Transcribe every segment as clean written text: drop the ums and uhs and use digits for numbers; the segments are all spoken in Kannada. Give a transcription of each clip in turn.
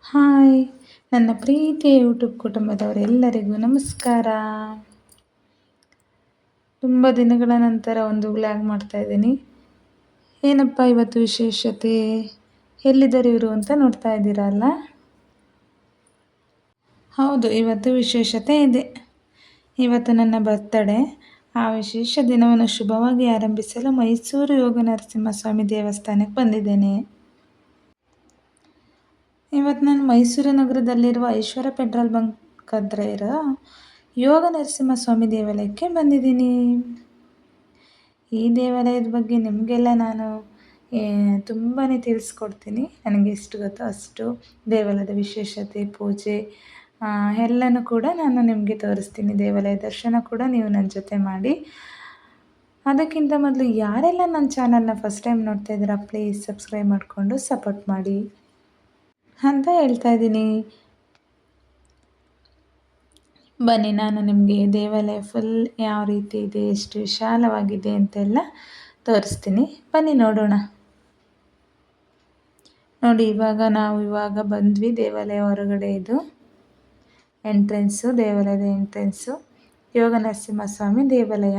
ಹಾಯ್ ನನ್ನ ಪ್ರೀತಿಯ ಯೂಟ್ಯೂಬ್ ಕುಟುಂಬದವರೆಲ್ಲರಿಗೂ ನಮಸ್ಕಾರ. ತುಂಬ ದಿನಗಳ ನಂತರ ಒಂದು ವ್ಲಾಗ್ ಮಾಡ್ತಾ ಇದ್ದೀನಿ. ಏನಪ್ಪ ಇವತ್ತು ವಿಶೇಷತೆ, ಎಲ್ಲಿದ್ದಾರೆ ಇವರು ಅಂತ ನೋಡ್ತಾ ಇದ್ದೀರಾ ಅಲ್ಲ? ಹೌದು, ಇವತ್ತು ವಿಶೇಷತೆ ಇದೆ. ಇವತ್ತು ನನ್ನ ಬರ್ತಡೇ. ಆ ವಿಶೇಷ ದಿನವನ್ನು ಶುಭವಾಗಿ ಆರಂಭಿಸಲು ಮೈಸೂರು ಯೋಗ ನರಸಿಂಹಸ್ವಾಮಿ ದೇವಸ್ಥಾನಕ್ಕೆ ಬಂದಿದ್ದೇನೆ. ಇವತ್ತು ನಾನು ಮೈಸೂರು ನಗರದಲ್ಲಿರುವ ಐಶ್ವರ್ಯ ಪೆಟ್ರೋಲ್ ಬಂಕ್ ಹತ್ರ ಇರೋ ಯೋಗ ನರಸಿಂಹಸ್ವಾಮಿ ದೇವಾಲಯಕ್ಕೆ ಬಂದಿದ್ದೀನಿ. ಈ ದೇವಾಲಯದ ಬಗ್ಗೆ ನಿಮಗೆಲ್ಲ ನಾನು ತುಂಬಾ ತಿಳಿಸ್ಕೊಡ್ತೀನಿ. ನನಗೆ ಎಷ್ಟು ಗೊತ್ತೋ ಅಷ್ಟು. ದೇವಾಲಯದ ವಿಶೇಷತೆ, ಪೂಜೆ ಎಲ್ಲನೂ ಕೂಡ ನಾನು ನಿಮಗೆ ತೋರಿಸ್ತೀನಿ. ದೇವಾಲಯ ದರ್ಶನ ಕೂಡ ನೀವು ನನ್ನ ಜೊತೆ ಮಾಡಿ. ಅದಕ್ಕಿಂತ ಮೊದಲು ಯಾರೆಲ್ಲ ನನ್ನ ಚಾನಲ್ನ ಫಸ್ಟ್ ಟೈಮ್ ನೋಡ್ತಾ ಇದ್ದೀರಾ, ಪ್ಲೀಸ್ ಸಬ್ಸ್ಕ್ರೈಬ್ ಮಾಡಿಕೊಂಡು ಸಪೋರ್ಟ್ ಮಾಡಿ ಅಂತ ಹೇಳ್ತಾ ಇದ್ದೀನಿ. ಬನ್ನಿ, ನಾನು ನಿಮಗೆ ದೇವಾಲಯ ಫುಲ್ ಯಾವ ರೀತಿ ಇದೆ, ಎಷ್ಟು ವಿಶಾಲವಾಗಿದೆ ಅಂತೆಲ್ಲ ತೋರಿಸ್ತೀನಿ. ಬನ್ನಿ ನೋಡೋಣ. ನೋಡಿ, ನಾವು ಬಂದ್ವಿ ದೇವಾಲಯ ಹೊರಗಡೆ. ಇದು ಎಂಟ್ರೆನ್ಸು, ದೇವಾಲಯದ ಎಂಟ್ರೆನ್ಸು, ಯೋಗ ನರಸಿಂಹಸ್ವಾಮಿ ದೇವಾಲಯ.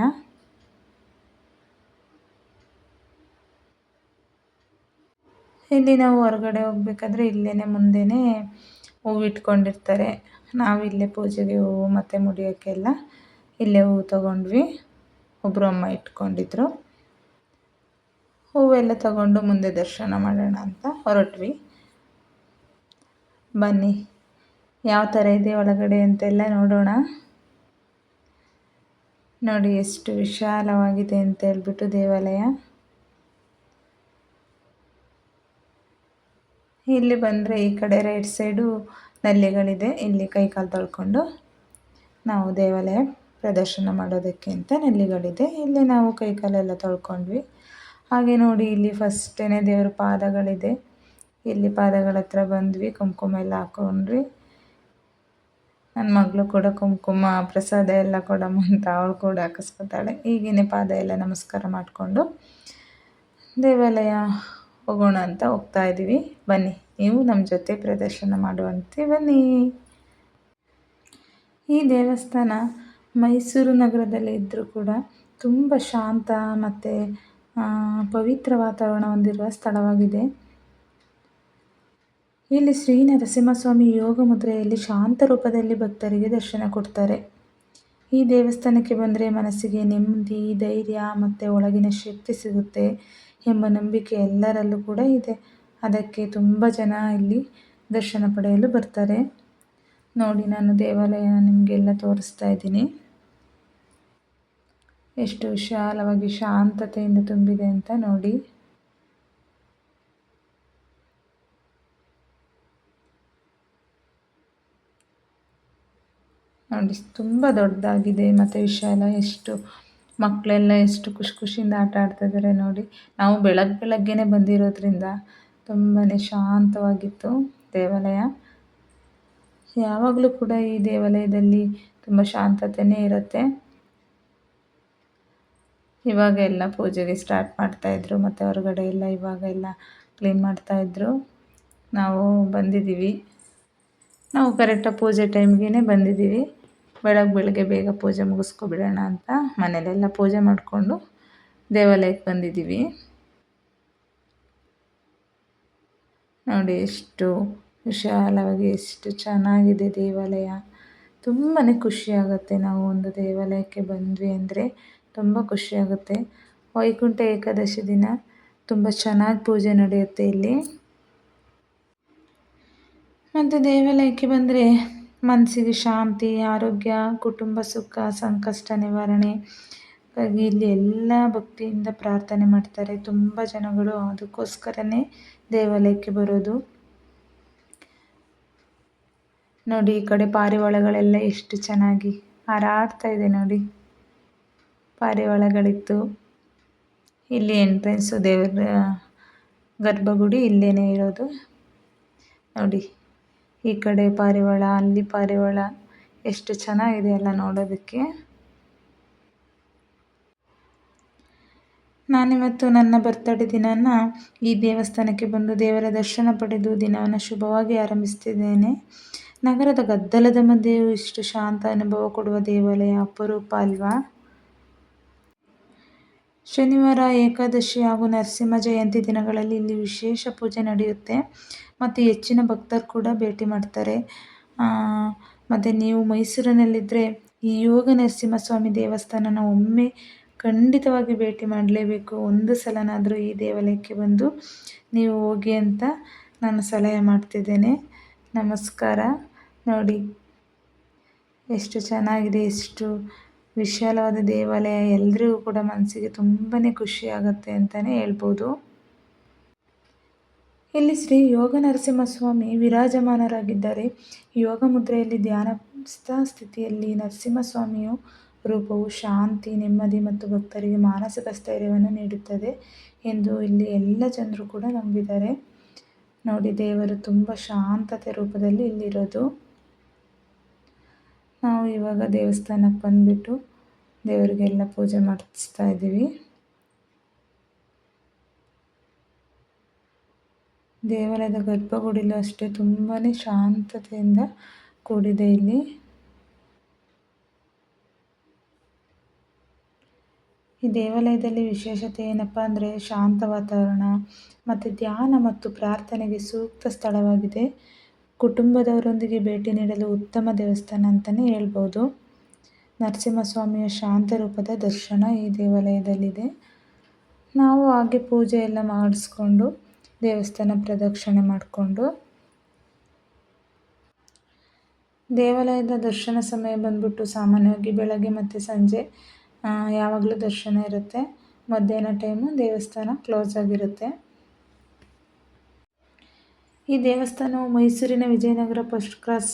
ಇಲ್ಲಿ ನಾವು ಹೊರಗಡೆ ಹೋಗ್ಬೇಕಾದ್ರೆ ಇಲ್ಲೇ ಮುಂದೆನೇ ಹೂವು ಇಟ್ಕೊಂಡಿರ್ತಾರೆ. ನಾವು ಇಲ್ಲೇ ಪೂಜೆಗೆ ಹೂವು ಮತ್ತು ಮುಡಿಯೋಕ್ಕೆಲ್ಲ ಇಲ್ಲೇ ಹೂವು ತೊಗೊಂಡ್ವಿ. ಒಬ್ಬರು ಅಮ್ಮ ಇಟ್ಕೊಂಡಿದ್ರು. ಹೂವೆಲ್ಲ ತಗೊಂಡು ಮುಂದೆ ದರ್ಶನ ಮಾಡೋಣ ಅಂತ ಹೊರಟ್ವಿ. ಬನ್ನಿ, ಯಾವ ಥರ ಇದೆ ಒಳಗಡೆ ಅಂತೆಲ್ಲ ನೋಡೋಣ. ನೋಡಿ ಎಷ್ಟು ವಿಶಾಲವಾಗಿದೆ ಅಂತ ಹೇಳ್ಬಿಟ್ಟು ದೇವಾಲಯ. ಇಲ್ಲಿ ಬಂದರೆ ಈ ಕಡೆ ರೈಟ್ ಸೈಡು ನಲ್ಲಿಗಳಿದೆ. ಇಲ್ಲಿ ಕೈಕಾಲು ತೊಳ್ಕೊಂಡು ನಾವು ದೇವಾಲಯ ಪ್ರದರ್ಶನ ಮಾಡೋದಕ್ಕೆ ಅಂತ ನಲ್ಲಿಗಳಿದೆ. ಇಲ್ಲಿ ನಾವು ಕೈಕಾಲೆಲ್ಲ ತೊಳ್ಕೊಂಡ್ವಿ. ಹಾಗೆ ನೋಡಿ, ಇಲ್ಲಿ ಫಸ್ಟೇ ದೇವ್ರ ಪಾದಗಳಿದೆ. ಇಲ್ಲಿ ಪಾದಗಳ ಹತ್ರ ಬಂದ್ವಿ, ಕುಂಕುಮ ಎಲ್ಲ ಹಾಕೊಂಡ್ವಿ. ನನ್ನ ಮಗಳು ಕೂಡ ಕುಂಕುಮ ಪ್ರಸಾದ ಎಲ್ಲ ಕೊಡಮ್ಮ ಅಂತ ಅವಳು ಕೂಡ ಹಾಕಿಸ್ಕೊತಾಳೆ. ಈಗೇನೆ ಪಾದ ಎಲ್ಲ ನಮಸ್ಕಾರ ಮಾಡಿಕೊಂಡು ದೇವಾಲಯ ಹೋಗೋಣ ಅಂತ ಹೋಗ್ತಾ ಇದ್ದೀವಿ. ಬನ್ನಿ, ನೀವು ನಮ್ಮ ಜೊತೆ ಪ್ರದರ್ಶನ ಮಾಡುವಂತೆ ಬನ್ನಿ. ಈ ದೇವಸ್ಥಾನ ಮೈಸೂರು ನಗರದಲ್ಲಿ ಇದ್ದರೂ ಕೂಡ ತುಂಬ ಶಾಂತ ಮತ್ತು ಪವಿತ್ರ ವಾತಾವರಣ ಹೊಂದಿರುವ ಸ್ಥಳವಾಗಿದೆ. ಇಲ್ಲಿ ಶ್ರೀ ನರಸಿಂಹಸ್ವಾಮಿ ಯೋಗ ಮುದ್ರೆಯಲ್ಲಿ ಶಾಂತ ರೂಪದಲ್ಲಿ ಭಕ್ತರಿಗೆ ದರ್ಶನ ಕೊಡ್ತಾರೆ. ಈ ದೇವಸ್ಥಾನಕ್ಕೆ ಬಂದರೆ ಮನಸ್ಸಿಗೆ ನೆಮ್ಮದಿ, ಧೈರ್ಯ ಮತ್ತು ಒಳಗಿನ ಶಕ್ತಿ ಸಿಗುತ್ತೆ ಎಂಬ ನಂಬಿಕೆ ಎಲ್ಲರಲ್ಲೂ ಕೂಡ ಇದೆ. ಅದಕ್ಕೆ ತುಂಬ ಜನ ಇಲ್ಲಿ ದರ್ಶನ ಪಡೆಯಲು ಬರ್ತಾರೆ. ನೋಡಿ, ನಾನು ದೇವಾಲಯ ನಿಮಗೆಲ್ಲ ತೋರಿಸ್ತಾ ಇದ್ದೀನಿ. ಎಷ್ಟು ವಿಶಾಲವಾಗಿ ಶಾಂತತೆಯಿಂದ ತುಂಬಿದೆ ಅಂತ ನೋಡಿ. ನೋಡಿ, ತುಂಬ ದೊಡ್ಡದಾಗಿದೆ ಮತ್ತು ವಿಶಾಲ. ಎಷ್ಟು ಮಕ್ಕಳೆಲ್ಲ ಎಷ್ಟು ಖುಷಿಯಿಂದ ಆಟ ಆಡ್ತಾಯಿದ್ದಾರೆ ನೋಡಿ. ನಾವು ಬೆಳಗ್ಗೆನೇ ಬಂದಿರೋದ್ರಿಂದ ತುಂಬಾ ಶಾಂತವಾಗಿತ್ತು ದೇವಾಲಯ. ಯಾವಾಗಲೂ ಕೂಡ ಈ ದೇವಾಲಯದಲ್ಲಿ ತುಂಬ ಶಾಂತತೆಯೇ ಇರುತ್ತೆ. ಇವಾಗ ಎಲ್ಲ ಪೂಜೆಗೆ ಸ್ಟಾರ್ಟ್ ಮಾಡ್ತಾಯಿದ್ರು ಮತ್ತು ಹೊರಗಡೆ ಎಲ್ಲ ಇವಾಗೆಲ್ಲ ಕ್ಲೀನ್ ಮಾಡ್ತಾಯಿದ್ರು. ನಾವು ಬಂದಿದ್ದೀವಿ. ನಾವು ಕರೆಕ್ಟಾಗಿ ಪೂಜೆ ಟೈಮ್ಗೆ ಬಂದಿದ್ದೀವಿ. ಬೆಳಗ್ಗೆ ಬೇಗ ಪೂಜೆ ಮುಗಿಸ್ಕೊಬಿಡೋಣ ಅಂತ ಮನೇಲೆಲ್ಲ ಪೂಜೆ ಮಾಡಿಕೊಂಡು ದೇವಾಲಯಕ್ಕೆ ಬಂದಿದ್ದೀವಿ. ನೋಡಿ, ಎಷ್ಟು ವಿಶಾಲವಾಗಿ ಎಷ್ಟು ಚೆನ್ನಾಗಿದೆ ದೇವಾಲಯ. ತುಂಬಾ ಖುಷಿಯಾಗುತ್ತೆ. ನಾವು ಒಂದು ದೇವಾಲಯಕ್ಕೆ ಬಂದ್ವಿ ಅಂದರೆ ತುಂಬ ಖುಷಿಯಾಗುತ್ತೆ. ವೈಕುಂಠ ಏಕಾದಶಿ ದಿನ ತುಂಬ ಚೆನ್ನಾಗಿ ಪೂಜೆ ನಡೆಯುತ್ತೆ ಇಲ್ಲಿ. ಮತ್ತು ದೇವಾಲಯಕ್ಕೆ ಬಂದರೆ ಮನಸ್ಸಿಗೆ ಶಾಂತಿ, ಆರೋಗ್ಯ, ಕುಟುಂಬ ಸುಖ, ಸಂಕಷ್ಟ ನಿವಾರಣೆ ಇಲ್ಲಿ ಎಲ್ಲ ಭಕ್ತಿಯಿಂದ ಪ್ರಾರ್ಥನೆ ಮಾಡ್ತಾರೆ. ತುಂಬ ಜನಗಳು ಅದಕ್ಕೋಸ್ಕರನೇ ದೇವಾಲಯಕ್ಕೆ ಬರೋದು. ನೋಡಿ, ಈ ಕಡೆ ಪಾರಿವಾಳಗಳೆಲ್ಲ ಎಷ್ಟು ಚೆನ್ನಾಗಿ ಹಾರಾಡ್ತಾ ಇದೆ ನೋಡಿ. ಪಾರಿವಾಳಗಳಿತ್ತು. ಇಲ್ಲಿ ಎಂಟ್ರೆನ್ಸು, ದೇವರ ಗರ್ಭಗುಡಿ ಇಲ್ಲೇ ಇರೋದು. ನೋಡಿ, ಈ ಕಡೆ ಪಾರಿವಾಳ, ಅಲ್ಲಿ ಪಾರಿವಾಳ, ಎಷ್ಟು ಚೆನ್ನಾಗಿದೆ ಅಲ್ಲ ನೋಡೋದಕ್ಕೆ. ನಾನಿವತ್ತು ನನ್ನ ಬರ್ತಡೇ ದಿನನ ಈ ದೇವಸ್ಥಾನಕ್ಕೆ ಬಂದು ದೇವರ ದರ್ಶನ ಪಡೆದು ದಿನವನ್ನು ಶುಭವಾಗಿ ಆರಂಭಿಸ್ತಿದ್ದೇನೆ. ನಗರದ ಗದ್ದಲದ ಮಧ್ಯೆಯೂ ಇಷ್ಟು ಶಾಂತ ಅನುಭವ ಕೊಡುವ ದೇವಾಲಯ ಅಪರೂಪ ಅಲ್ವಾ? ಶನಿವಾರ, ಏಕಾದಶಿ ಹಾಗೂ ನರಸಿಂಹ ಜಯಂತಿ ದಿನಗಳಲ್ಲಿ ಇಲ್ಲಿ ವಿಶೇಷ ಪೂಜೆ ನಡೆಯುತ್ತೆ ಮತ್ತು ಹೆಚ್ಚಿನ ಭಕ್ತರು ಕೂಡ ಭೇಟಿ ಮಾಡ್ತಾರೆ. ಮತ್ತು ನೀವು ಮೈಸೂರಿನಲ್ಲಿದ್ದರೆ ಈ ಯೋಗ ನರಸಿಂಹಸ್ವಾಮಿ ದೇವಸ್ಥಾನನ ಒಮ್ಮೆ ಖಂಡಿತವಾಗಿ ಭೇಟಿ ಮಾಡಲೇಬೇಕು. ಒಂದು ಸಲನಾದರೂ ಈ ದೇವಾಲಯಕ್ಕೆ ಬಂದು ನೀವು ಹೋಗಿ ಅಂತ ನಾನು ಸಲಹೆ ಮಾಡ್ತಿದ್ದೇನೆ. ನಮಸ್ಕಾರ. ನೋಡಿ ಎಷ್ಟು ಚೆನ್ನಾಗಿದೆ, ಎಷ್ಟು ವಿಶಾಲವಾದ ದೇವಾಲಯ. ಎಲ್ರಿಗೂ ಕೂಡ ಮನಸ್ಸಿಗೆ ತುಂಬಾ ಖುಷಿ ಆಗುತ್ತೆ ಅಂತಲೇ ಹೇಳ್ಬೋದು. ಇಲ್ಲಿ ಶ್ರೀ ಯೋಗ ನರಸಿಂಹಸ್ವಾಮಿ ವಿರಾಜಮಾನರಾಗಿದ್ದಾರೆ. ಯೋಗ ಮುದ್ರೆಯಲ್ಲಿ ಧ್ಯಾನಸ್ಥ ಸ್ಥಿತಿಯಲ್ಲಿ ನರಸಿಂಹಸ್ವಾಮಿಯ ರೂಪವು ಶಾಂತಿ, ನೆಮ್ಮದಿ ಮತ್ತು ಭಕ್ತರಿಗೆ ಮಾನಸಿಕ ಸ್ಥೈರ್ಯವನ್ನು ನೀಡುತ್ತದೆ ಎಂದು ಇಲ್ಲಿ ಎಲ್ಲ ಜನರು ಕೂಡ ನಂಬಿದ್ದಾರೆ. ನೋಡಿ, ದೇವರು ತುಂಬ ಶಾಂತತೆ ರೂಪದಲ್ಲಿ ಇಲ್ಲಿರೋದು. ನಾವು ಇವಾಗ ದೇವಸ್ಥಾನಕ್ಕೆ ಬಂದುಬಿಟ್ಟು ದೇವರಿಗೆಲ್ಲ ಪೂಜೆ ಮಾಡಿಸ್ತಾ ಇದ್ದೀವಿ. ದೇವಾಲಯದ ಗರ್ಭಗುಡಿಲೂ ಅಷ್ಟೇ ತುಂಬಾ ಶಾಂತತೆಯಿಂದ ಕೂಡಿದೆ. ಇಲ್ಲಿ ಈ ದೇವಾಲಯದಲ್ಲಿ ವಿಶೇಷತೆ ಏನಪ್ಪ ಅಂದರೆ ಶಾಂತ ವಾತಾವರಣ ಮತ್ತು ಧ್ಯಾನ ಮತ್ತು ಪ್ರಾರ್ಥನೆಗೆ ಸೂಕ್ತ ಸ್ಥಳವಾಗಿದೆ. ಕುಟುಂಬದವರೊಂದಿಗೆ ಭೇಟಿ ನೀಡಲು ಉತ್ತಮ ದೇವಸ್ಥಾನ ಅಂತಲೇ ಹೇಳ್ಬೋದು. ನರಸಿಂಹಸ್ವಾಮಿಯ ಶಾಂತ ರೂಪದ ದರ್ಶನ ಈ ದೇವಾಲಯದಲ್ಲಿದೆ. ನಾವು ಹಾಗೆ ಪೂಜೆ ಎಲ್ಲ ಮಾಡಿಸ್ಕೊಂಡು ದೇವಸ್ಥಾನ ಪ್ರದಕ್ಷಿಣೆ ಮಾಡಿಕೊಂಡು ದೇವಾಲಯದ ದರ್ಶನ ಸಮಯ ಬಂದ್ಬಿಟ್ಟು ಸಾಮಾನ್ಯವಾಗಿ ಬೆಳಗ್ಗೆ ಮತ್ತು ಸಂಜೆ ಯಾವಾಗಲೂ ದರ್ಶನ ಇರುತ್ತೆ. ಮಧ್ಯಾಹ್ನ ಟೈಮು ದೇವಸ್ಥಾನ ಕ್ಲೋಸ್ ಆಗಿರುತ್ತೆ. ಈ ದೇವಸ್ಥಾನವು ಮೈಸೂರಿನ ವಿಜಯನಗರ ಫಸ್ಟ್ ಕ್ರಾಸ್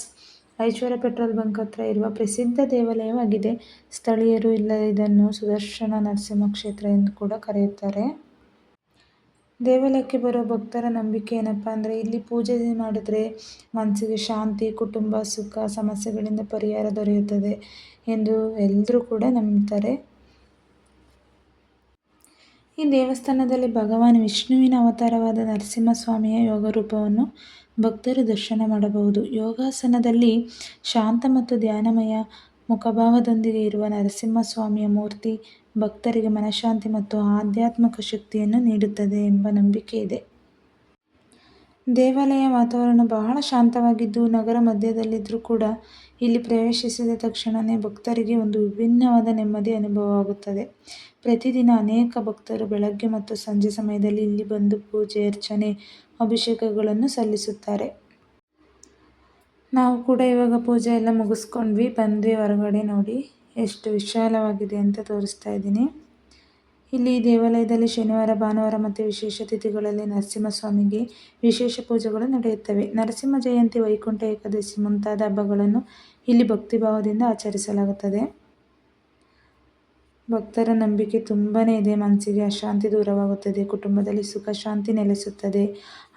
ಐಶ್ವರ್ಯ ಪೆಟ್ರೋಲ್ ಬಂಕ್ ಹತ್ರ ಇರುವ ಪ್ರಸಿದ್ಧ ದೇವಾಲಯವಾಗಿದೆ. ಸ್ಥಳೀಯರು ಇದನ್ನು ಸುದರ್ಶನ ನರಸಿಂಹ ಕ್ಷೇತ್ರ ಎಂದು ಕೂಡ ಕರೆಯುತ್ತಾರೆ. ದೇವಾಲಯಕ್ಕೆ ಬರೋ ಭಕ್ತರ ನಂಬಿಕೆ ಏನಪ್ಪ ಅಂದರೆ ಇಲ್ಲಿ ಪೂಜೆ ಮಾಡಿದ್ರೆ ಮನಸ್ಸಿಗೆ ಶಾಂತಿ, ಕುಟುಂಬ ಸುಖ, ಸಮಸ್ಯೆಗಳಿಂದ ಪರಿಹಾರ ದೊರೆಯುತ್ತದೆ ಎಂದು ಎಲ್ಲರೂ ಕೂಡ ನಂಬ್ತಾರೆ. ಈ ದೇವಸ್ಥಾನದಲ್ಲಿ ಭಗವಾನ್ ವಿಷ್ಣುವಿನ ಅವತಾರವಾದ ನರಸಿಂಹಸ್ವಾಮಿಯ ಯೋಗ ರೂಪವನ್ನು ಭಕ್ತರು ದರ್ಶನ ಮಾಡಬಹುದು. ಯೋಗಾಸನದಲ್ಲಿ ಶಾಂತ ಮತ್ತು ಧ್ಯಾನಮಯ ಮುಖಭಾವದೊಂದಿಗೆ ಇರುವ ನರಸಿಂಹಸ್ವಾಮಿಯ ಮೂರ್ತಿ ಭಕ್ತರಿಗೆ ಮನಃಶಾಂತಿ ಮತ್ತು ಆಧ್ಯಾತ್ಮಿಕ ಶಕ್ತಿಯನ್ನು ನೀಡುತ್ತದೆ ಎಂಬ ನಂಬಿಕೆ ಇದೆ. ದೇವಾಲಯ ವಾತಾವರಣ ಬಹಳ ಶಾಂತವಾಗಿದ್ದು ನಗರ ಮಧ್ಯದಲ್ಲಿದ್ದರೂ ಕೂಡ ಇಲ್ಲಿ ಪ್ರವೇಶಿಸಿದ ತಕ್ಷಣವೇ ಭಕ್ತರಿಗೆ ಒಂದು ವಿಭಿನ್ನವಾದ ನೆಮ್ಮದಿ ಅನುಭವವಾಗುತ್ತದೆ. ಪ್ರತಿದಿನ ಅನೇಕ ಭಕ್ತರು ಬೆಳಗ್ಗೆ ಮತ್ತು ಸಂಜೆ ಸಮಯದಲ್ಲಿ ಇಲ್ಲಿ ಬಂದು ಪೂಜೆ, ಅರ್ಚನೆ, ಅಭಿಷೇಕಗಳನ್ನು ಸಲ್ಲಿಸುತ್ತಾರೆ. ನಾವು ಕೂಡ ಇವಾಗ ಪೂಜೆ ಎಲ್ಲ ಮುಗಿಸ್ಕೊಂಡ್ವಿ, ಬಂದ್ವಿ ಹೊರಗಡೆ. ನೋಡಿ ಎಷ್ಟು ವಿಶಾಲವಾಗಿದೆ ಅಂತ ತೋರಿಸ್ತಾ ಇದ್ದೀನಿ. ಇಲ್ಲಿ ದೇವಾಲಯದಲ್ಲಿ ಶನಿವಾರ, ಭಾನುವಾರ ಮತ್ತು ವಿಶೇಷ ತಿಥಿಗಳಲ್ಲಿ ನರಸಿಂಹಸ್ವಾಮಿಗೆ ವಿಶೇಷ ಪೂಜೆಗಳು ನಡೆಯುತ್ತವೆ. ನರಸಿಂಹ ಜಯಂತಿ, ವೈಕುಂಠ ಏಕಾದಶಿ ಮುಂತಾದ ಹಬ್ಬಗಳನ್ನು ಇಲ್ಲಿ ಭಕ್ತಿಭಾವದಿಂದ ಆಚರಿಸಲಾಗುತ್ತದೆ. ಭಕ್ತರ ನಂಬಿಕೆ ತುಂಬಾ ಇದೆ. ಮನಸ್ಸಿಗೆ ಅಶಾಂತಿ ದೂರವಾಗುತ್ತದೆ, ಕುಟುಂಬದಲ್ಲಿ ಸುಖ ಶಾಂತಿ ನೆಲೆಸುತ್ತದೆ,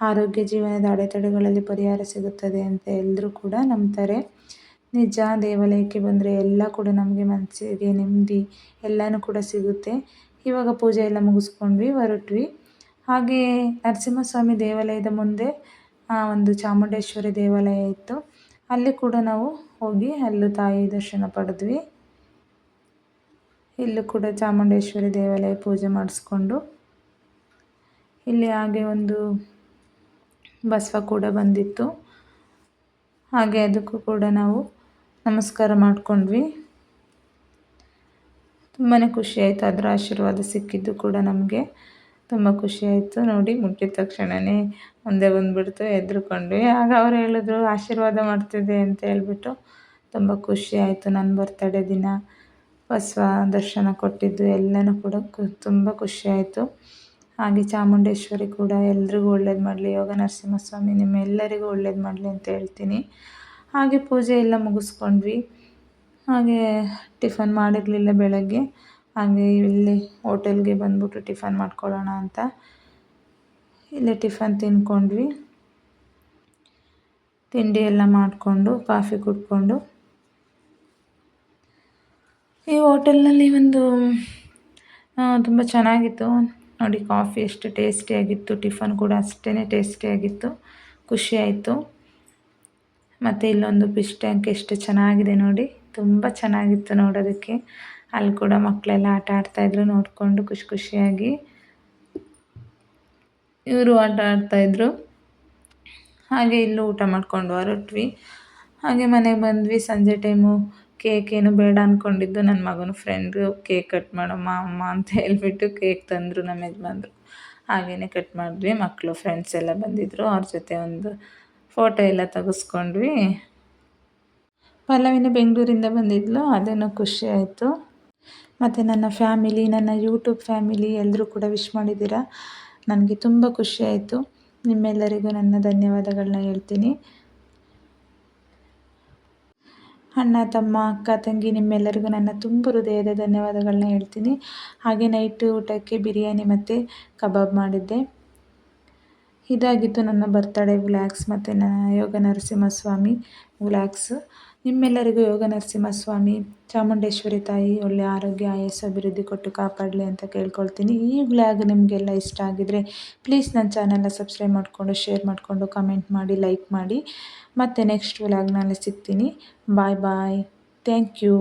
ಆರೋಗ್ಯ, ಜೀವನದ ಅಡೆತಡೆಗಳಲ್ಲಿ ಪರಿಹಾರ ಸಿಗುತ್ತದೆ ಅಂತ ಎಲ್ಲರೂ ಕೂಡ ನಂಬ್ತಾರೆ. ನಿಜ, ದೇವಾಲಯಕ್ಕೆ ಬಂದರೆ ಎಲ್ಲ ಕೂಡ ನಮಗೆ ಮನಸ್ಸಿಗೆ ನೆಮ್ಮದಿ ಎಲ್ಲನೂ ಕೂಡ ಸಿಗುತ್ತೆ. ಇವಾಗ ಪೂಜೆ ಎಲ್ಲ ಮುಗಿಸ್ಕೊಂಡ್ವಿ, ಹೊರಟ್ವಿ. ಹಾಗೆ ನರಸಿಂಹಸ್ವಾಮಿ ದೇವಾಲಯದ ಮುಂದೆ ಒಂದು ಚಾಮುಂಡೇಶ್ವರಿ ದೇವಾಲಯ ಇತ್ತು. ಅಲ್ಲಿ ಕೂಡ ನಾವು ಹೋಗಿ ಅಲ್ಲೂ ತಾಯಿ ದರ್ಶನ ಪಡೆದ್ವಿ. ಇಲ್ಲೂ ಕೂಡ ಚಾಮುಂಡೇಶ್ವರಿ ದೇವಾಲಯ ಪೂಜೆ ಮಾಡಿಸ್ಕೊಂಡು ಇಲ್ಲಿ ಹಾಗೆ ಒಂದು ಬಸವ ಕೂಡ ಬಂದಿತ್ತು. ಹಾಗೆ ಅದಕ್ಕೂ ಕೂಡ ನಾವು ನಮಸ್ಕಾರ ಮಾಡಿಕೊಂಡ್ವಿ. ತುಂಬಾ ಖುಷಿ ಆಯಿತು. ಅದರ ಆಶೀರ್ವಾದ ಸಿಕ್ಕಿದ್ದು ಕೂಡ ನಮಗೆ ತುಂಬ ಖುಷಿ ಆಯಿತು. ನೋಡಿ, ಮುಟ್ಟಿದ ತಕ್ಷಣವೇ ಮುಂದೆ ಬಂದುಬಿಡ್ತು, ಹೆದ್ರುಕೊಂಡ್ವಿ. ಆಗ ಅವ್ರು ಹೇಳಿದ್ರು ಆಶೀರ್ವಾದ ಮಾಡ್ತಿದ್ದೆ ಅಂತ ಹೇಳ್ಬಿಟ್ಟು ತುಂಬ ಖುಷಿ ಆಯಿತು. ನನ್ನ ಬರ್ತಡೇ ದಿನ ಬಸವ ದರ್ಶನ ಕೊಟ್ಟಿದ್ದು ಎಲ್ಲನೂ ಕೂಡ ತುಂಬ ಖುಷಿ ಆಯಿತು. ಹಾಗೆ ಚಾಮುಂಡೇಶ್ವರಿ ಕೂಡ ಎಲ್ರಿಗೂ ಒಳ್ಳೇದು ಮಾಡಲಿ, ಯೋಗ ನರಸಿಂಹಸ್ವಾಮಿ ನಿಮ್ಮೆಲ್ಲರಿಗೂ ಒಳ್ಳೇದು ಮಾಡಲಿ ಅಂತ ಹೇಳ್ತೀನಿ. ಹಾಗೆ ಪೂಜೆ ಎಲ್ಲ ಮುಗಿಸ್ಕೊಂಡ್ವಿ. ಹಾಗೆ ಟಿಫನ್ ಮಾಡಿರಲಿಲ್ಲ ಬೆಳಗ್ಗೆ. ಹಾಗೆ ಇಲ್ಲಿ ಹೋಟೆಲ್ಗೆ ಬಂದ್ಬಿಟ್ಟು ಟಿಫನ್ ಮಾಡ್ಕೊಳ್ಳೋಣ ಅಂತ ಇಲ್ಲೇ ಟಿಫನ್ ತಿಂದ್ಕೊಂಡ್ವಿ. ತಿಂಡಿ ಎಲ್ಲ ಮಾಡಿಕೊಂಡು ಕಾಫಿ ಕುಡ್ಕೊಂಡು ಈ ಹೋಟೆಲ್ನಲ್ಲಿ ಒಂದು ತುಂಬ ಚೆನ್ನಾಗಿತ್ತು ನೋಡಿ. ಕಾಫಿ ಎಷ್ಟು ಟೇಸ್ಟಿಯಾಗಿತ್ತು, ಟಿಫನ್ ಕೂಡ ಅಷ್ಟೇ ಟೇಸ್ಟಿಯಾಗಿತ್ತು. ಖುಷಿಯಾಯಿತು. ಮತ್ತು ಇಲ್ಲೊಂದು ಫಿಶ್ ಟ್ಯಾಂಕ್ ಎಷ್ಟು ಚೆನ್ನಾಗಿದೆ ನೋಡಿ, ತುಂಬ ಚೆನ್ನಾಗಿತ್ತು ನೋಡೋದಕ್ಕೆ. ಅಲ್ಲಿ ಕೂಡ ಮಕ್ಕಳೆಲ್ಲ ಆಟ ಆಡ್ತಾಯಿದ್ರು ನೋಡಿಕೊಂಡು ಖುಷಿಯಾಗಿ. ಇವರು ಆಟ ಆಡ್ತಾಯಿದ್ರು. ಹಾಗೆ ಇಲ್ಲೂ ಊಟ ಮಾಡಿಕೊಂಡು ಹೊರಟ್ವಿ. ಹಾಗೆ ಮನೆಗೆ ಬಂದ್ವಿ. ಸಂಜೆ ಟೈಮು ಕೇಕ್ ಏನು ಬೇಡ ಅಂದ್ಕೊಂಡಿದ್ದು, ನನ್ನ ಮಗನ ಫ್ರೆಂಡು ಕೇಕ್ ಕಟ್ ಮಾಡಮ್ಮ ಅಮ್ಮ ಅಂತ ಹೇಳ್ಬಿಟ್ಟು ಕೇಕ್ ತಂದರು ನಮ್ಮ ಯಜಮಾನ್ರು. ಹಾಗೆಯೇ ಕಟ್ ಮಾಡಿದ್ವಿ. ಮಕ್ಕಳು ಫ್ರೆಂಡ್ಸ್ ಎಲ್ಲ ಬಂದಿದ್ದರು, ಅವ್ರ ಜೊತೆ ಒಂದು ಫೋಟೋ ಎಲ್ಲ ತೆಗೆಸ್ಕೊಂಡ್ವಿ. ಪಲ್ಲವಿನ ಬೆಂಗಳೂರಿಂದ ಬಂದಿದ್ಲು, ಅದೇನೋ ಖುಷಿ ಆಯಿತು. ಮತ್ತು ನನ್ನ ಫ್ಯಾಮಿಲಿ, ನನ್ನ ಯೂಟ್ಯೂಬ್ ಫ್ಯಾಮಿಲಿ ಎಲ್ಲರೂ ಕೂಡ ವಿಶ್ ಮಾಡಿದ್ದೀರಾ. ನನಗೆ ತುಂಬ ಖುಷಿಯಾಯಿತು. ನಿಮ್ಮೆಲ್ಲರಿಗೂ ನನ್ನ ಧನ್ಯವಾದಗಳನ್ನ ಹೇಳ್ತೀನಿ. ಅಣ್ಣ, ತಮ್ಮ, ಅಕ್ಕ, ತಂಗಿ ನಿಮ್ಮೆಲ್ಲರಿಗೂ ನನ್ನ ತುಂಬ ಹೃದಯದ ಧನ್ಯವಾದಗಳನ್ನ ಹೇಳ್ತೀನಿ. ಹಾಗೆ ನೈಟ್ ಊಟಕ್ಕೆ ಬಿರಿಯಾನಿ ಮತ್ತು ಕಬಾಬ್ ಮಾಡಿದ್ದೆ. ಇದಾಗಿತ್ತು ನನ್ನ ಬರ್ತ್ಡೇ ವ್ಲಾಗ್ಸ್ ಮತ್ತು ಯೋಗ ನರಸಿಂಹಸ್ವಾಮಿ ವ್ಲಾಗ್ಸ್. ನಿಮ್ಮೆಲ್ಲರಿಗೂ ಯೋಗ ನರಸಿಂಹಸ್ವಾಮಿ, ಚಾಮುಂಡೇಶ್ವರಿ ತಾಯಿ ಒಳ್ಳೆಯ ಆರೋಗ್ಯ, ಆಯಸ್ಸು, ಅಭಿವೃದ್ಧಿ ಕೊಟ್ಟು ಕಾಪಾಡಲಿ ಅಂತ ಕೇಳ್ಕೊಳ್ತೀನಿ. ಈ ವ್ಲಾಗ್ ನಿಮಗೆಲ್ಲ ಇಷ್ಟ ಆಗಿದರೆ ಪ್ಲೀಸ್ ನನ್ನ ಚಾನಲ್ನ ಸಬ್ಸ್ಕ್ರೈಬ್ ಮಾಡಿಕೊಂಡು, ಶೇರ್ ಮಾಡಿಕೊಂಡು, ಕಮೆಂಟ್ ಮಾಡಿ, ಲೈಕ್ ಮಾಡಿ. ಮತ್ತು ನೆಕ್ಸ್ಟ್ ವ್ಲಾಗ್ನಲ್ಲಿ ಸಿಗ್ತೀನಿ. Bye bye. Thank you.